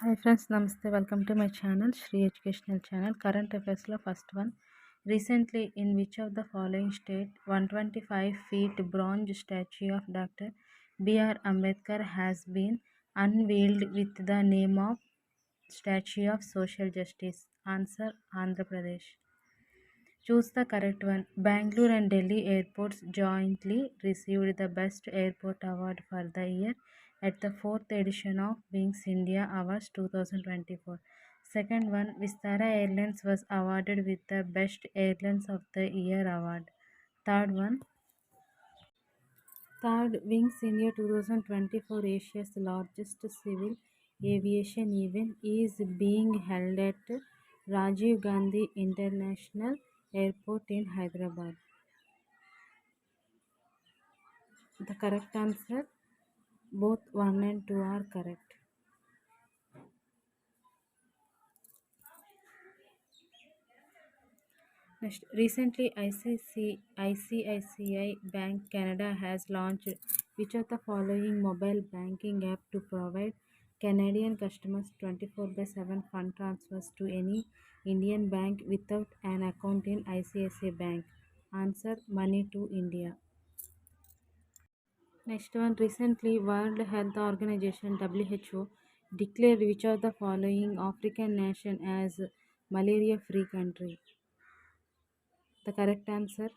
Hi friends, Namaste. Welcome to my channel, Shri Educational Channel. Current affairs lo first one. Recently, in which of the following state 125 feet bronze statue of Dr. B.R. Ambedkar has been unveiled with the name of Statue of Social Justice? Answer: Andhra Pradesh. Choose the correct one. Bangalore and Delhi airports jointly received the Best Airport Award for the year at the 4th edition of Wings India Awards 2024. Second one, Vistara Airlines was awarded with the Best Airlines of the Year award. Third one, Third, Wings India 2024, Asia's largest civil aviation event, is being held at Rajiv Gandhi International Airport in Hyderabad. The correct answer, both 1 and 2 are correct. Next, recently ICICI Bank Canada has launched which of the following mobile banking app to provide Canadian customers 24/7 fund transfers to any Indian bank without an account in ICICI Bank? Answer: Money to India. Next one, recently World Health Organization WHO declared which of the following African nation as malaria-free country? The correct answer,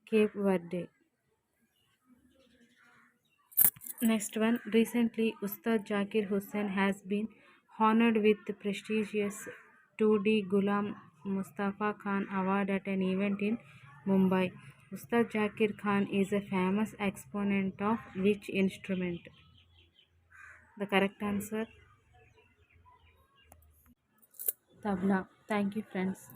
Cape Verde. Next one, recently Ustad Zakir Hussain has been honored with the prestigious 2D Ghulam Mustafa Khan Award at an event in Mumbai. Ustad Zakir Khan is a famous exponent of which instrument? The correct answer, tabla. Thank you friends.